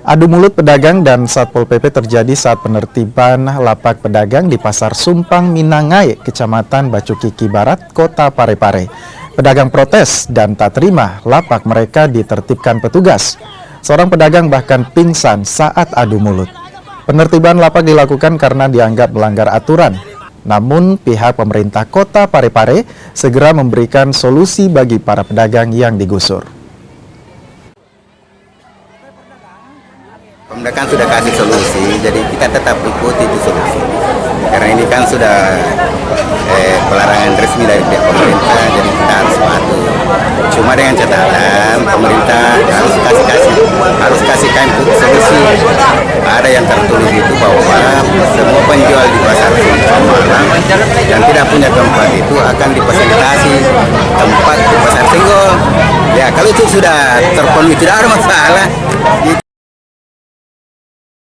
Adu mulut pedagang dan Satpol PP terjadi saat penertiban lapak pedagang di Pasar Sumpang Minangai, Kecamatan Bacukiki Barat, Kota Parepare. Pedagang protes dan tak terima lapak mereka ditertibkan petugas. Seorang pedagang bahkan pingsan saat adu mulut. Penertiban lapak dilakukan karena dianggap melanggar aturan. Namun pihak pemerintah Kota Parepare segera memberikan solusi bagi para pedagang yang digusur. Pemerintah kan sudah kasih solusi, jadi kita tetap ikuti itu solusi. Karena ini kan sudah pelarangan resmi dari pihak pemerintah, jadi kita harus patuh. Cuma dengan catatan pemerintah harus kasihkan solusi. Ada yang tertulis itu bahwa semua penjual di pasar Sumpang Malang yang tidak punya tempat itu akan difasilitasi tempat di pasar Senggol. Ya kalau itu sudah terpenuhi tidak ada masalah. Itu